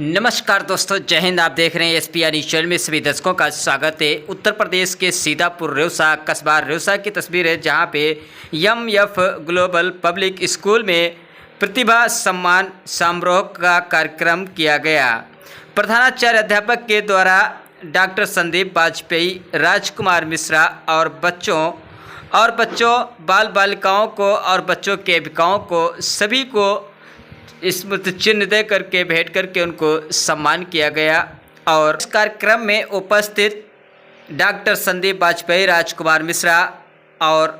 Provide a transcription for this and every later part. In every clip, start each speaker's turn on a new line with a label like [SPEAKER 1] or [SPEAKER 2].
[SPEAKER 1] नमस्कार दोस्तों, जय हिंद। आप देख रहे हैं एसपीआर न्यूज चैनल में सभी दर्शकों का स्वागत है। उत्तर प्रदेश के सीतापुर रेउसा कस्बा रेउसा की तस्वीर है, जहां पे एमएफ ग्लोबल पब्लिक स्कूल में प्रतिभा सम्मान समारोह का कार्यक्रम किया गया। प्रधानाचार्य अध्यापक के द्वारा डॉक्टर संदीप वाजपेयी, राजकुमार मिश्रा और बच्चों बाल बालिकाओं को और बच्चों के अभिभावकों को सभी को स्मृति चिन्ह दे करके भेंट करके उनको सम्मान किया गया। और इस कार्यक्रम में उपस्थित डॉक्टर संदीप वाजपेयी, राजकुमार मिश्रा और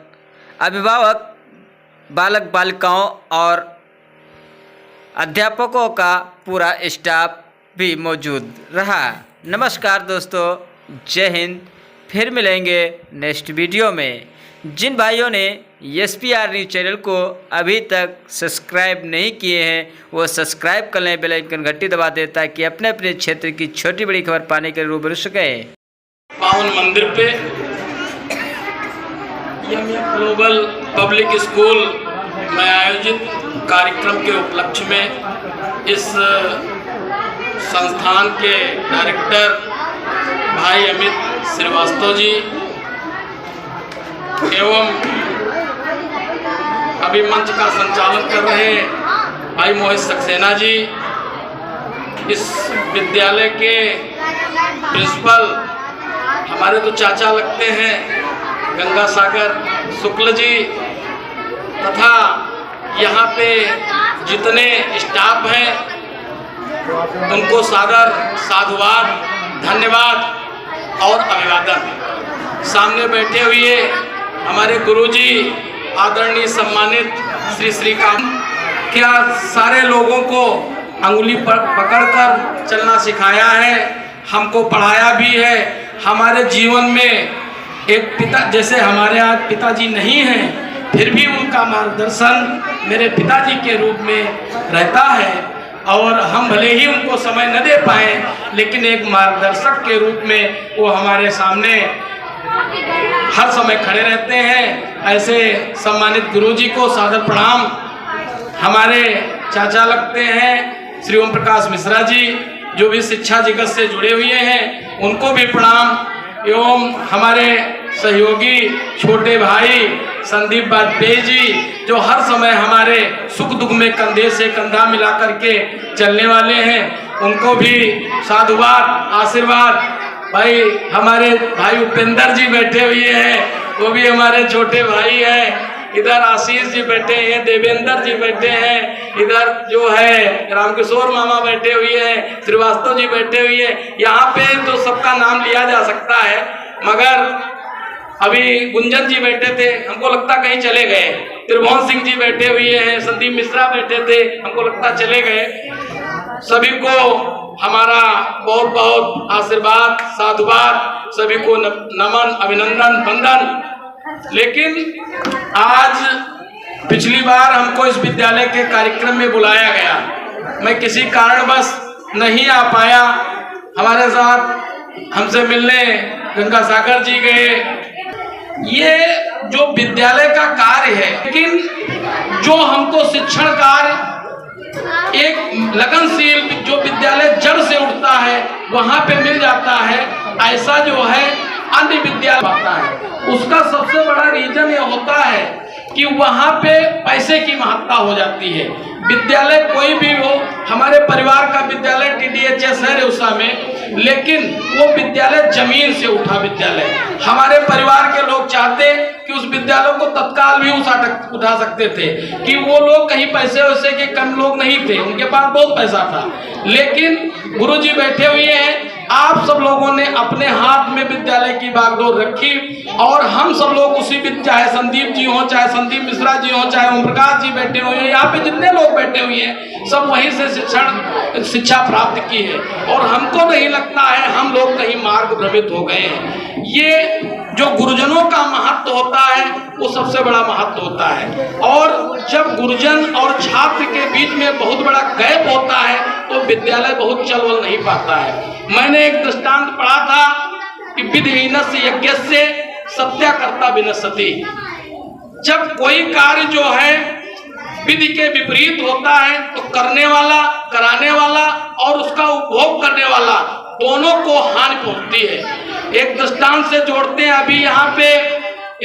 [SPEAKER 1] अभिभावक, बालक बालिकाओं और अध्यापकों का पूरा स्टाफ भी मौजूद रहा। नमस्कार दोस्तों, जय हिंद। फिर मिलेंगे नेक्स्ट वीडियो में। जिन भाइयों ने एसपीआर न्यूज चैनल को अभी तक सब्सक्राइब नहीं किए हैं वो सब्सक्राइब कर लें, बेल आइकन घंटी दबा दें ताकि अपने अपने क्षेत्र की छोटी बड़ी खबर पाने के लिए रूबरू सके।
[SPEAKER 2] पावन मंदिर पे एमएफ ग्लोबल पब्लिक स्कूल में आयोजित कार्यक्रम के उपलक्ष्य में इस संस्थान के डायरेक्टर भाई अमित श्रीवास्तव जी एवं अभी मंच का संचालन कर रहे भाई मोहित सक्सेना जी, इस विद्यालय के प्रिंसिपल हमारे तो चाचा लगते हैं गंगा सागर शुक्ल जी, तथा यहाँ पे जितने स्टाफ हैं उनको सादर साधुवाद, धन्यवाद और अभिवादन। सामने बैठे हुए हमारे गुरुजी आदरणीय सम्मानित श्री श्रीकांत, क्या सारे लोगों को अंगुली पर पकड़कर चलना सिखाया है, हमको पढ़ाया भी है। हमारे जीवन में एक पिता, जैसे हमारे आज पिताजी नहीं हैं, फिर भी उनका मार्गदर्शन मेरे पिताजी के रूप में रहता है और हम भले ही उनको समय न दे पाए, लेकिन एक मार्गदर्शक के रूप में वो हमारे सामने हर समय खड़े रहते हैं। ऐसे सम्मानित गुरुजी को सादर प्रणाम। हमारे चाचा लगते हैं श्री ओम प्रकाश मिश्रा जी, जो भी शिक्षा जगत से जुड़े हुए हैं, उनको भी प्रणाम। एवं हमारे सहयोगी छोटे भाई संदीप वाजपेयी जी, जो हर समय हमारे सुख दुख में कंधे से कंधा मिला करके चलने वाले हैं, उनको भी साधुवाद, आशीर्वाद। भाई हमारे भाई उपेंद्र जी बैठे हुए हैं, वो भी हमारे छोटे भाई हैं। इधर आशीष जी बैठे हैं, देवेंद्र जी बैठे हैं, इधर जो है रामकिशोर मामा बैठे हुए हैं, श्रीवास्तव जी बैठे हुए हैं। यहाँ पे तो सबका नाम लिया जा सकता है, मगर अभी गुंजन जी बैठे थे, हमको लगता कहीं चले गए। त्रिभुवन सिंह जी बैठे हुए हैं, संदीप मिश्रा बैठे थे, हमको लगता चले गए। सभी को हमारा बहुत बहुत आशीर्वाद, साधुवाद, सभी को नमन, अभिनंदन, वंदन। लेकिन आज पिछली बार हमको इस विद्यालय के कार्यक्रम में बुलाया गया, मैं किसी कारणवश नहीं आ पाया। हमारे साथ हमसे मिलने गंगा सागर जी गए। ये जो विद्यालय का कार्य है, लेकिन जो हमको शिक्षण कार्य एक लगनशील जो विद्यालय जड़ से उठता है वहां पे मिल जाता है, ऐसा जो है अन्य विद्यालय होता है। उसका सबसे बड़ा रीजन ये होता है कि वहां पे पैसे की महत्ता हो जाती है। विद्यालय कोई भी हो, हमारे परिवार का विद्यालय टीडीएचएस है रेउसा में, लेकिन वो विद्यालय जमीन से उठा विद्यालय। हमारे परिवार के लोग चाहते कि उस विद्यालय को तत्काल भी उठा सकते थे, कि वो लोग कहीं पैसे वैसे के कम लोग नहीं थे, उनके पास बहुत पैसा था। लेकिन गुरुजी बैठे हुए हैं, आप सब लोगों ने अपने हाथ में विद्यालय की बागडोर रखी और हम सब लोग उसी, चाहे संदीप जी हो, चाहे संदीप मिश्रा जी हो, चाहे ओम प्रकाश जी बैठे हुए हैं, यहाँ पे जितने लोग बैठे हुए हैं, सब वहीं से शिक्षा प्राप्त की है। और हमको नहीं लगता है हम लोग कहीं मार्ग भ्रमित हो गए हैं। ये जो गुरुजनों का महत्व होता है वो सबसे बड़ा महत्व होता है। और जब गुरुजन और छात्र के बीच में बहुत बड़ा गैप होता है तो विद्यालय बहुत चल वल नहीं पाता है। मैंने एक दृष्टांत पढ़ा था कि विधिहीनस्य यज्ञस्य सत्याकर्ता विनश्यति। जब कोई कार्य जो है विधि के विपरीत होता है तो करने वाला, कराने वाला और उसका उपभोग करने वाला दोनों को हानि पहुंचती है। एक दृष्टांत से जोड़ते हैं। अभी यहाँ पे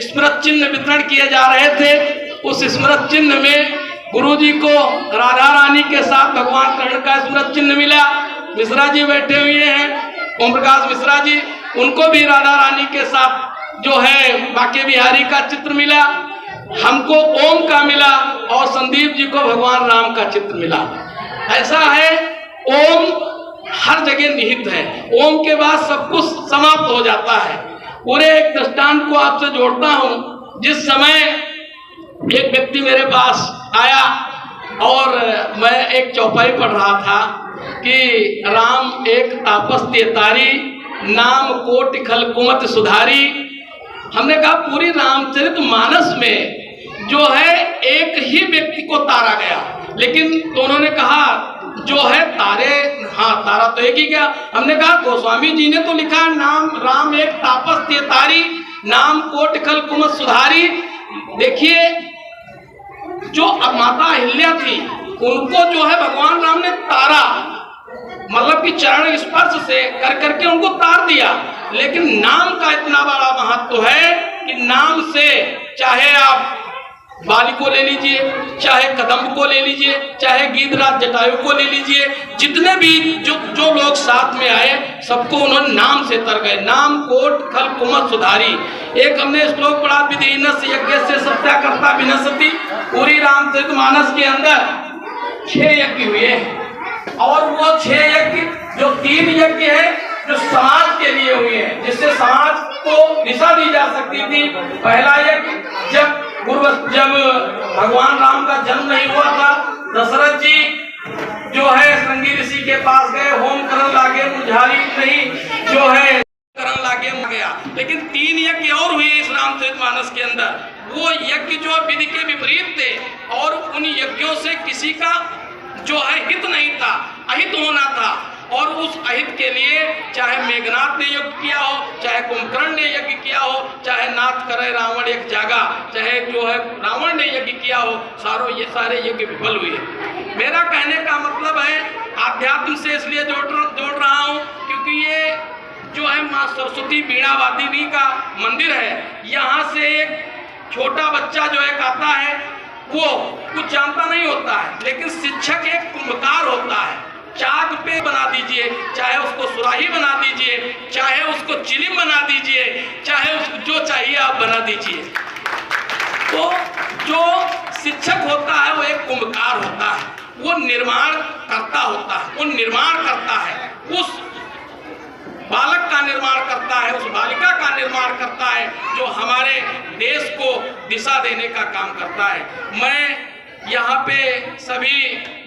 [SPEAKER 2] स्मृत चिन्ह वितरण किए जा रहे थे। उस स्मृत चिन्ह में गुरुजी को राधा रानी के साथ भगवान कृष्ण का स्मृत चिन्ह मिला। मिश्रा जी बैठे हुए हैं, ओम प्रकाश मिश्रा जी, उनको भी राधा रानी के साथ जो है बांके बिहारी का चित्र मिला। हमको ओम का मिला और संदीप जी को भगवान राम का चित्र मिला। ऐसा है, ओम हर जगह निहित है। ओम के बाद सब कुछ समाप्त हो जाता है। पूरे एक दृष्टांत को आपसे जोड़ता हूं। जिस समय एक व्यक्ति मेरे पास आया और मैं एक चौपाई पढ़ रहा था कि राम एक तापस तेतारी, नाम कोटि खल कुमत सुधारी। हमने कहा पूरी रामचरित मानस में जो है एक ही व्यक्ति को तारा गया, लेकिन तो उन्होंने कहा जो है तारे, हाँ तारा तो एक ही गया। हमने कहा गोस्वामी जी ने तो लिखा है नाम राम एक तापस तेतारी, नाम कोटि खल कुमत सुधारी। देखिए जो माता अहिल्या थी उनको जो है भगवान राम ने तारा, मतलब कि चरण स्पर्श से कर करके उनको तार दिया। लेकिन नाम का इतना बड़ा महत्व है कि नाम से चाहे आप बाली को ले लीजिए, चाहे कदम्ब को ले लीजिए, चाहे गीधराज जटायु को ले लीजिए, जितने भी जो लोग साथ में आए सबको उन्होंने नाम से तर गए। नाम कोट खल कुमत सुधारी। एक हमने श्लोक पढ़ा, विधिनस यज्ञ से सत्याकर्ता विनशति। पूरी रामचरितमानस के अंदर 6 यज्ञ हुए हैं और वो 6 यज्ञ जो 3 यज्ञ है जो समाज के लिए हुए हैं, जिससे समाज को दिशा दी जा सकती थी। पहला यज्ञ जब भगवान राम का जन्म नहीं हुआ था, दशरथ जी जो है श्रृंगी ऋषि के पास गए, होम करन लागे मुझारी नहीं, जो है करन लागे गया। लेकिन 3 यज्ञ और हुए इस रामचरितमानस के अंदर। वो यज्ञ जो विधि के विपरीत थे और उन यज्ञों से किसी का जो है हित नहीं था, अहित होना था। और उस अहित के लिए चाहे मेघनाथ ने यज्ञ किया हो, चाहे कुंभकर्ण ने यज्ञ किया हो, चाहे नाथ करे रावण एक जागा, चाहे जो है रावण ने यज्ञ किया हो, ये सारे यज्ञ विफल हुए। मेरा कहने का मतलब है आध्यात्म से इसलिए जोड़ रहा हूँ क्योंकि ये जो है माँ सरस्वती वीणा वादिनी का मंदिर है। यहाँ से एक छोटा बच्चा जो एक आता है वो कुछ जानता नहीं होता है, लेकिन शिक्षक एक कुंभकार होता है। चाक पे बना दीजिए, चाहे उसको सुराही बना दीजिए, चाहे उसको चिलिम बना दीजिए, चाहे उसको जो चाहिए आप बना दीजिए। तो जो शिक्षक होता है वो एक कुंभकार होता है, वो निर्माण करता होता है, वो निर्माण करता है, उस बालक का निर्माण करता है, उस बालिका का निर्माण करता है जो हमारे देश को दिशा देने का काम करता है। मैं यहाँ पे सभी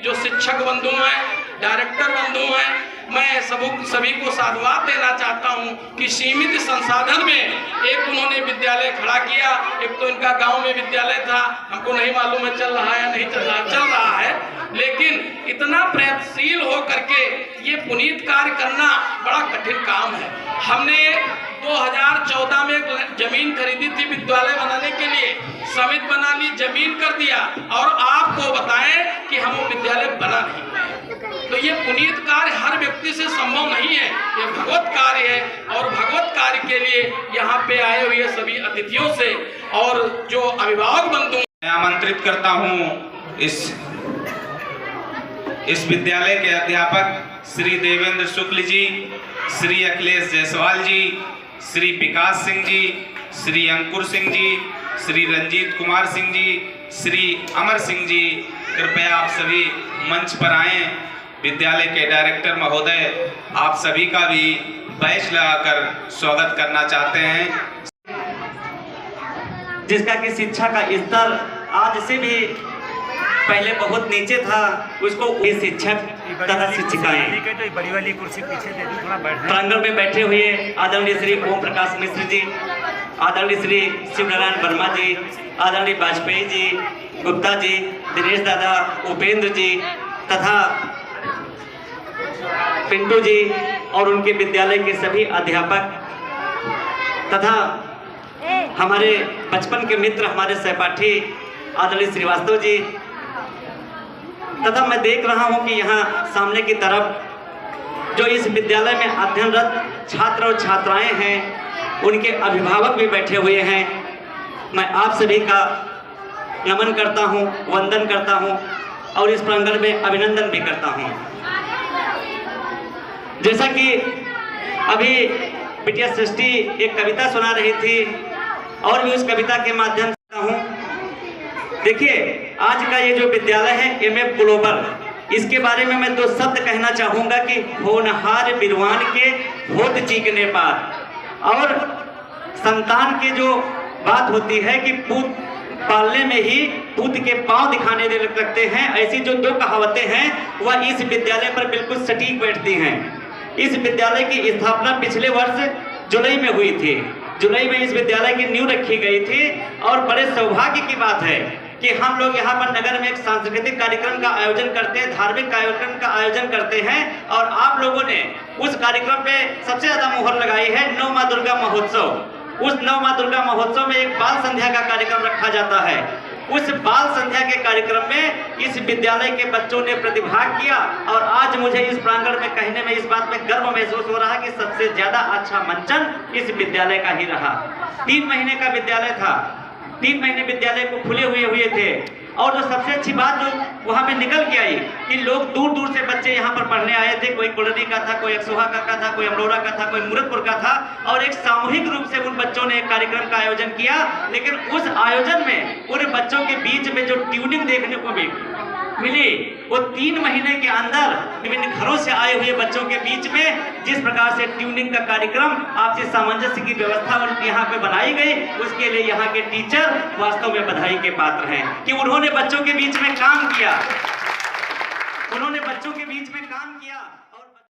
[SPEAKER 2] जो शिक्षक बंधु हैं, डायरेक्टर बंधु हैं, मैं सभी को साधुवाद देना चाहता हूँ कि सीमित संसाधन में एक उन्होंने विद्यालय खड़ा किया। एक तो इनका गांव में विद्यालय था, हमको नहीं मालूम है चल रहा है या नहीं चल रहा है, लेकिन इतना प्रयत्नशील हो करके ये पुनीत कार्य करना बड़ा कठिन काम है। हमने 2014 में जमीन खरीदी थी विद्यालय बनाने के लिए, समिति बना ली, जमीन कर दिया और आपको बताएं कि हम वो विद्यालय बना नहीं। तो ये पुनीत कार्य हर व्यक्ति से संभव नहीं है, ये भगवत कार्य है। और भगवत कार्य के लिए यहाँ पे आए हुए सभी अतिथियों से और जो अभिभावक बंधु
[SPEAKER 3] मैं आमंत्रित करता हूँ इस विद्यालय के अध्यापक श्री देवेंद्र शुक्ल जी, श्री अखिलेश जायसवाल जी, श्री विकास सिंह जी, श्री अंकुर सिंह जी, श्री रंजीत कुमार सिंह जी, श्री अमर सिंह जी, कृपया आप सभी मंच पर आएं। विद्यालय के डायरेक्टर महोदय आप सभी का भी बैच लगाकर स्वागत करना चाहते हैं।
[SPEAKER 4] जिसका कि शिक्षा का स्तर आज से भी पहले बहुत नीचे था, उसको शिक्षक तथा शिक्षिकाएं
[SPEAKER 5] बड़ी वाली कुर्सी पीछे दे दो, थोड़ा बैठ
[SPEAKER 4] प्रांगण में बैठे हुए आदरणीय श्री ओम प्रकाश मिश्र जी, आदरणीय श्री शिवनारायण वर्मा जी, आदरणीय वाजपेयी जी, गुप्ता जी, दिनेश दादा, उपेंद्र जी तथा पिंटू जी और उनके विद्यालय के सभी अध्यापक तथा हमारे बचपन के मित्र, हमारे सहपाठी आदरणीय श्रीवास्तव जी, तथा मैं देख रहा हूं कि यहाँ सामने की तरफ जो इस विद्यालय में अध्ययनरत छात्र और छात्राएं हैं, उनके अभिभावक भी बैठे हुए हैं। मैं आप सभी का नमन करता हूं, वंदन करता हूं और इस प्रांगण में अभिनंदन भी करता हूं। जैसा कि अभी बिटिया सृष्टि एक कविता सुना रही थी और भी उस कविता के माध्यम से हूं। देखिए, आज का ये जो विद्यालय है एमएफ ग्लोबल, इसके बारे में मैं 2 शब्द कहना चाहूंगा कि होनहार बिरवान के होत चीकने पार। और संतान के जो बात होती है कि पूत पालने में ही पूत के पांव दिखाने लगते हैं, ऐसी जो 2 कहावतें हैं वह इस विद्यालय पर बिल्कुल सटीक बैठती हैं। इस विद्यालय की स्थापना पिछले वर्ष जुलाई में हुई थी। जुलाई में इस विद्यालय की नींव रखी गई थी और बड़े सौभाग्य की बात है कि हम लोग यहाँ पर नगर में एक सांस्कृतिक कार्यक्रम का आयोजन करते हैं, धार्मिक कार्यक्रम का आयोजन करते हैं और आप लोगों ने उस कार्यक्रम पे सबसे ज्यादा मुहर लगाई है 9 माँ दुर्गा महोत्सव। उस 9 माँ दुर्गा महोत्सव में एक बाल संध्या का कार्यक्रम रखा जाता है। उस बाल संध्या के कार्यक्रम में इस विद्यालय के बच्चों ने प्रतिभाग किया और आज मुझे इस प्रांगण में कहने में इस बात में गर्व महसूस हो रहा है कि सबसे ज्यादा अच्छा मंचन इस विद्यालय का ही रहा। 3 महीने का विद्यालय था, 3 महीने विद्यालय को खुले हुए थे और जो सबसे अच्छी बात जो वहाँ पे निकल के आई कि लोग दूर दूर से बच्चे यहाँ पर पढ़ने आए थे। कोई कुलड़ी का था, कोई अक्सोहा का था, कोई अमरोरा का था, कोई मूरतपुर का था और एक सामूहिक रूप से उन बच्चों ने एक कार्यक्रम का आयोजन किया। लेकिन उस आयोजन में उन बच्चों के बीच में जो ट्यूनिंग देखने को मिली वो 3 महीने के अंदर विभिन्न घरों से आए हुए बच्चों के बीच में जिस प्रकार से ट्यूनिंग का कार्यक्रम आपसी सामंजस्य की व्यवस्था यहाँ पे बनाई गई, उसके लिए यहाँ के टीचर वास्तव में बधाई के पात्र हैं कि उन्होंने बच्चों के बीच में काम किया, उन्होंने बच्चों के बीच में काम किया।